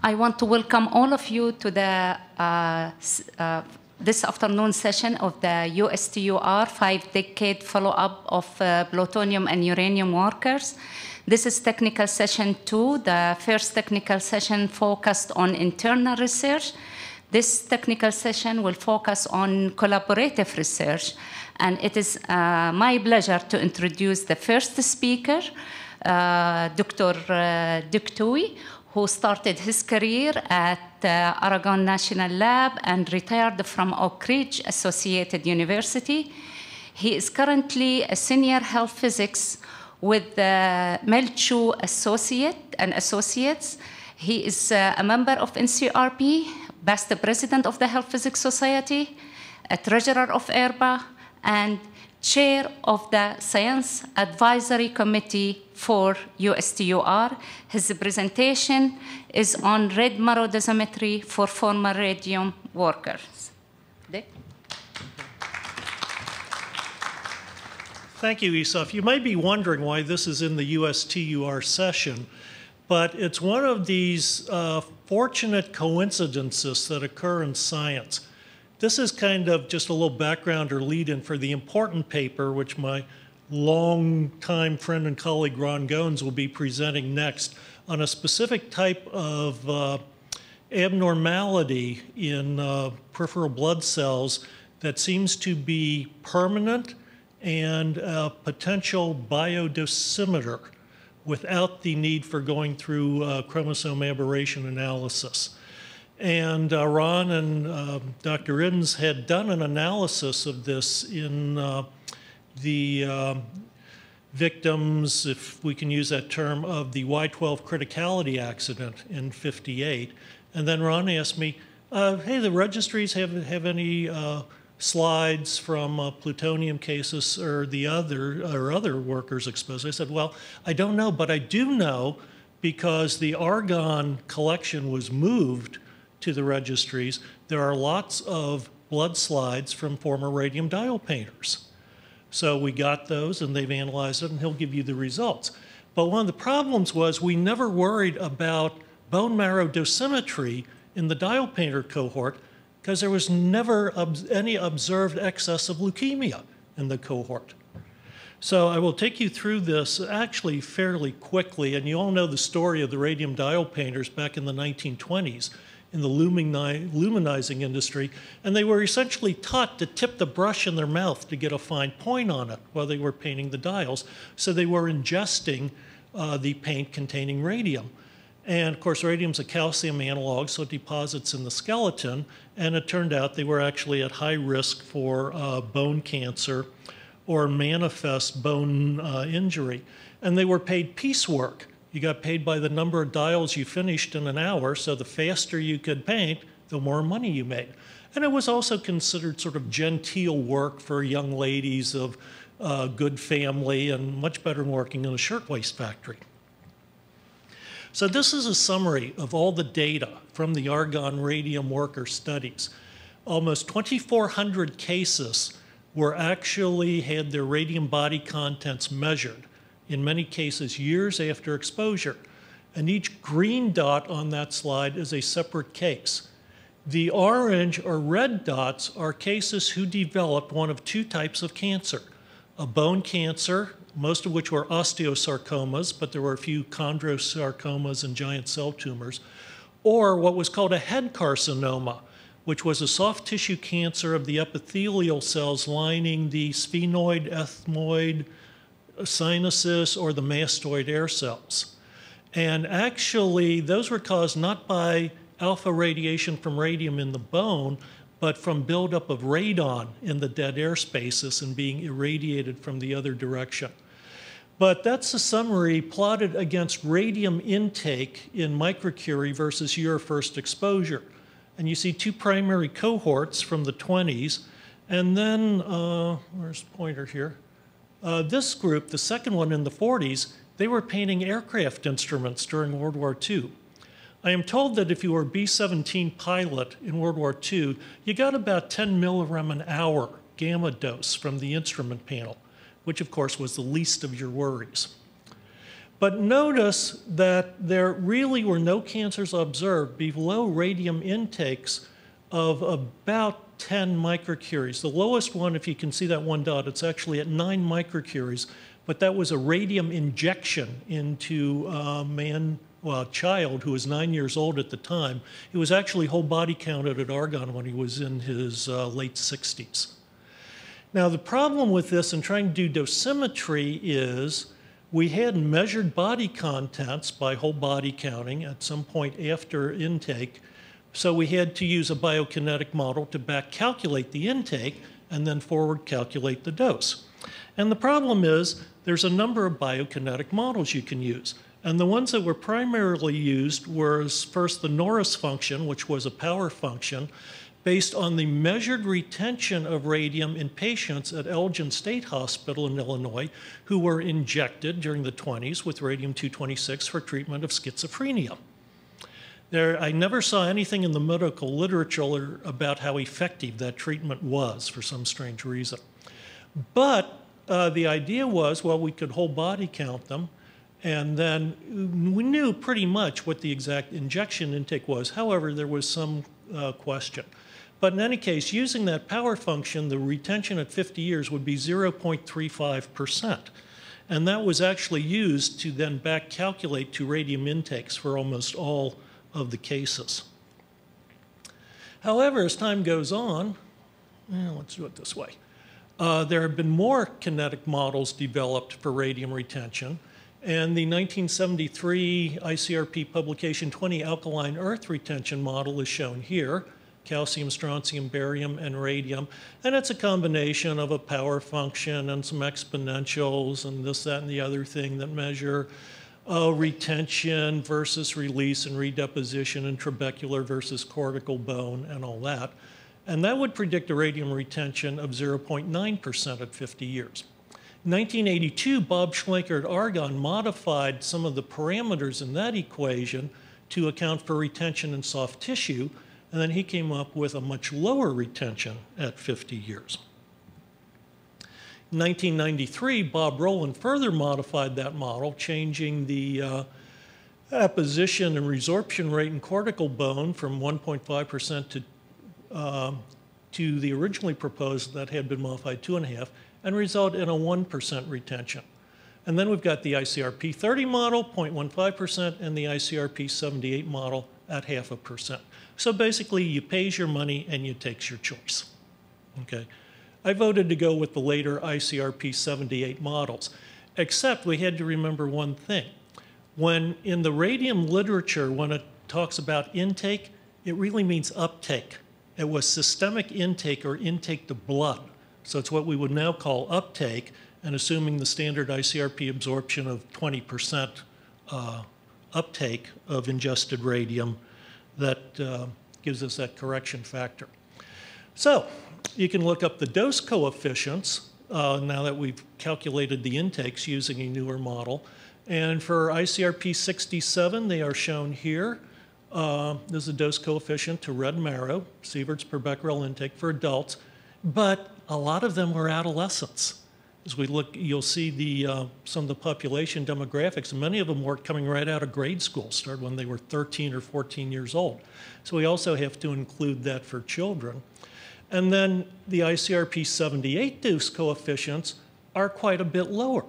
I want to welcome all of you to the this afternoon session of the USTUR 5-decade follow-up of plutonium and uranium workers. This is technical session 2. The first technical session focused on internal research. This technical session will focus on collaborative research. And it is my pleasure to introduce the first speaker, Dr. Toohey, who started his career at Oregon National Lab and retired from Oak Ridge Associated University. He is currently a senior health physics with Melchu Associates. He is a member of NCRP, past president of the Health Physics Society, a treasurer of ERBA, and chair of the Science Advisory Committee for USTUR. His presentation is on red marrow dosimetry for former radium workers. Dick? Thank you, Isaf. You might be wondering why this is in the USTUR session, but it's one of these fortunate coincidences that occur in science. This is kind of just a little background or lead-in for the important paper, which my long-time friend and colleague Ron Goins will be presenting next on a specific type of abnormality in peripheral blood cells that seems to be permanent and a potential biodosimeter without the need for going through chromosome aberration analysis. And Ron and Dr. Iddens had done an analysis of this in the victims, if we can use that term, of the Y12 criticality accident in '58. And then Ron asked me, hey, the registries have any slides from plutonium cases or other workers exposed? I said, well, I don't know, but I do know because the argon collection was moved to the registries. There are lots of blood slides from former radium dial painters. So we got those and they've analyzed it and he'll give you the results. But one of the problems was we never worried about bone marrow dosimetry in the dial painter cohort because there was never any observed excess of leukemia in the cohort. So I will take you through this actually fairly quickly, and you all know the story of the radium dial painters back in the 1920s in the luminizing industry, and they were essentially taught to tip the brush in their mouth to get a fine point on it while they were painting the dials, so they were ingesting the paint containing radium. And of course, radium's a calcium analog, so it deposits in the skeleton, and it turned out they were actually at high risk for bone cancer or manifest bone injury. And they were paid piecework. You got paid by the number of dials you finished in an hour, so the faster you could paint, the more money you made. And it was also considered sort of genteel work for young ladies of good family and much better than working in a shirtwaist factory. So this is a summary of all the data from the argon radium worker studies. Almost 2,400 cases were actually had their radium body contents measured, in many cases years after exposure. And each green dot on that slide is a separate case. The orange or red dots are cases who developed one of two types of cancer: a bone cancer, most of which were osteosarcomas, but there were a few chondrosarcomas and giant cell tumors, or what was called a head carcinoma, which was a soft tissue cancer of the epithelial cells lining the sphenoid, ethmoid, sinuses, or the mastoid air cells. And actually, those were caused not by alpha radiation from radium in the bone, but from buildup of radon in the dead air spaces and being irradiated from the other direction. But that's a summary plotted against radium intake in microcurie versus your first exposure. And you see two primary cohorts from the 20s, and then, where's the pointer here? This group, the second one in the 40s, they were painting aircraft instruments during World War II. I am told that if you were a B-17 pilot in World War II, you got about 10 millirem an hour gamma dose from the instrument panel, which of course was the least of your worries. But notice that there really were no cancers observed below radium intakes of about 10 microcuries. The lowest one, if you can see that one dot, it's actually at 9 microcuries, but that was a radium injection into a child who was 9 years old at the time. He was actually whole body counted at Argonne when he was in his late 60s. Now, the problem with this and trying to do dosimetry is we had measured body contents by whole body counting at some point after intake, so we had to use a biokinetic model to back calculate the intake and then forward calculate the dose. And the problem is there's a number of biokinetic models you can use. And the ones that were primarily used was first the Norris function, which was a power function, based on the measured retention of radium in patients at Elgin State Hospital in Illinois who were injected during the 20s with radium-226 for treatment of schizophrenia. I never saw anything in the medical literature about how effective that treatment was for some strange reason. But the idea was, well, we could whole body count them, and then we knew pretty much what the exact injection intake was. However, there was some question. But in any case, using that power function, the retention at 50 years would be 0.35%. And that was actually used to then back calculate to radium intakes for almost all of the cases. However, as time goes on, let's do it this way. There have been more kinetic models developed for radium retention. And the 1973 ICRP publication 20 alkaline earth retention model is shown here. Calcium, strontium, barium, and radium. And it's a combination of a power function and some exponentials and this, that, and the other thing that measure retention versus release and redeposition and trabecular versus cortical bone and all that. And that would predict a radium retention of 0.9% at 50 years. In 1982, Bob Schlenker at Argonne modified some of the parameters in that equation to account for retention in soft tissue, and then he came up with a much lower retention at 50 years. In 1993, Bob Rowland further modified that model, changing the apposition and resorption rate in cortical bone from 1.5% to the originally proposed that had been modified 2.5%, and result in a 1% retention. And then we've got the ICRP 30 model, 0.15%, and the ICRP 78 model at 0.5%. So basically, you pays your money and you takes your choice. Okay. I voted to go with the later ICRP 78 models, except we had to remember one thing. When in the radium literature, when it talks about intake, it really means uptake. It was systemic intake or intake to blood. So it's what we would now call uptake, and assuming the standard ICRP absorption of 20% uptake of ingested radium, that gives us that correction factor. So you can look up the dose coefficients now that we've calculated the intakes using a newer model. And for ICRP 67, they are shown here. This is a dose coefficient to red marrow, sieverts per becquerel intake for adults, but a lot of them were adolescents. As we look, you'll see some of the population demographics, and many of them were coming right out of grade school, started when they were 13 or 14 years old. So we also have to include that for children. And then the ICRP 78 dose coefficients are quite a bit lower.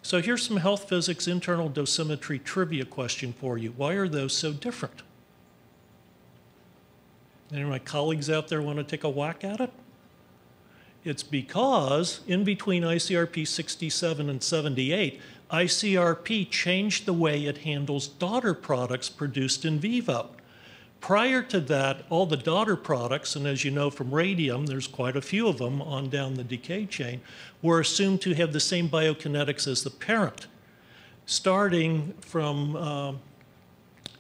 So here's some health physics internal dosimetry trivia question for you. Why are those so different? Any of my colleagues out there want to take a whack at it? It's because in between ICRP 67 and 78, ICRP changed the way it handles daughter products produced in vivo. Prior to that, all the daughter products, and as you know from radium, there's quite a few of them on down the decay chain, were assumed to have the same biokinetics as the parent. Starting from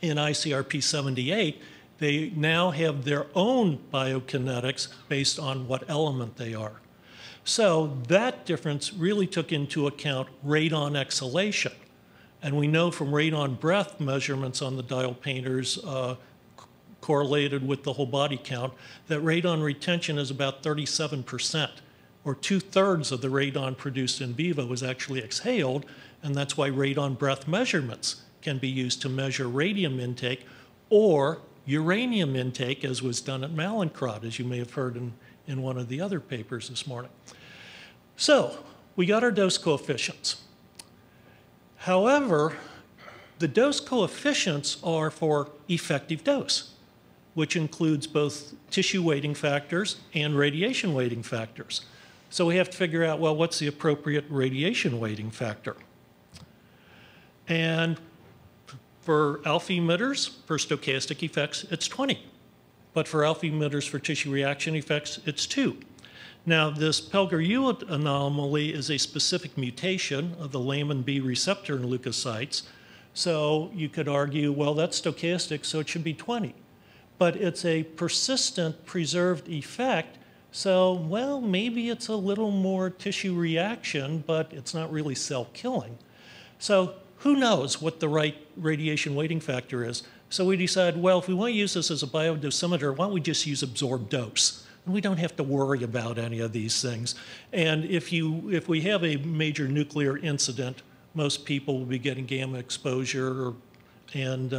in ICRP 78, they now have their own biokinetics based on what element they are. So that difference really took into account radon exhalation. And we know from radon breath measurements on the dial painters correlated with the whole body count that radon retention is about 37%, or 2/3 of the radon produced in vivo is actually exhaled, And that's why radon breath measurements can be used to measure radium intake or uranium intake, as was done at Mallinckrodt, as you may have heard in one of the other papers this morning. So we got our dose coefficients. However, the dose coefficients are for effective dose, which includes both tissue weighting factors and radiation weighting factors. So we have to figure out, well, what's the appropriate radiation weighting factor? And for alpha emitters, for stochastic effects, it's 20. But for alpha emitters for tissue reaction effects, it's 2. Now, this Pelger-Ewart anomaly is a specific mutation of the lamin B receptor in leukocytes. So you could argue, well, that's stochastic, so it should be 20. But it's a persistent, preserved effect. So, well, maybe it's a little more tissue reaction, but it's not really cell killing. So who knows what the right radiation weighting factor is? So we decided, well, if we want to use this as a biodosimeter, why don't we just use absorbed dose? And we don't have to worry about any of these things. And if we have a major nuclear incident, most people will be getting gamma exposure, and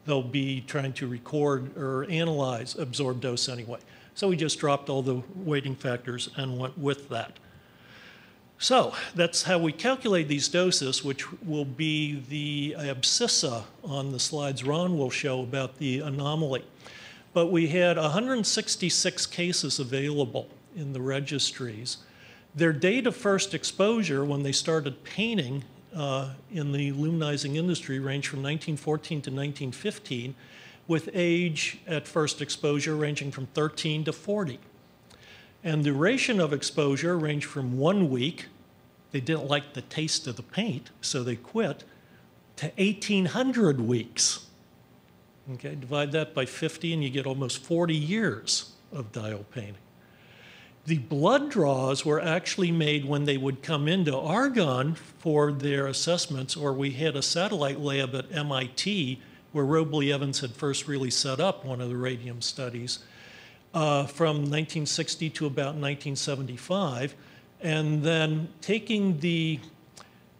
they'll be trying to record or analyze absorbed dose anyway. So we just dropped all the weighting factors and went with that. So that's how we calculate these doses, which will be the abscissa on the slides Ron will show about the anomaly. But we had 166 cases available in the registries. Their date of first exposure when they started painting in the luminizing industry ranged from 1914 to 1915, with age at first exposure ranging from 13 to 40. And the duration of exposure ranged from 1 week, they didn't like the taste of the paint, so they quit, to 1,800 weeks. Okay, divide that by 50 and you get almost 40 years of dial painting. The blood draws were actually made when they would come into Argonne for their assessments, or we had a satellite lab at MIT where Robley Evans had first really set up one of the radium studies from 1960 to about 1975. And then taking the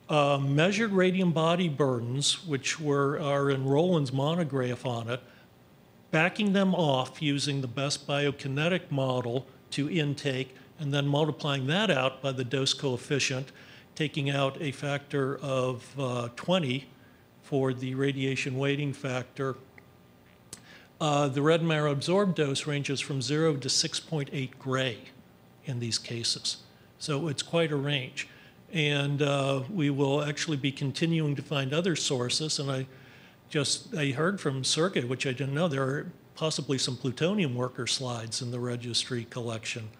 measured radium body burdens, which are in Rowland's monograph on it, backing them off using the best biokinetic model to intake, and then multiplying that out by the dose coefficient, taking out a factor of 20 for the radiation weighting factor. The red marrow absorbed dose ranges from 0 to 6.8 gray in these cases. So it's quite a range. And we will actually be continuing to find other sources. And I heard from Sergey, which I didn't know, there are possibly some plutonium worker slides in the registry collection.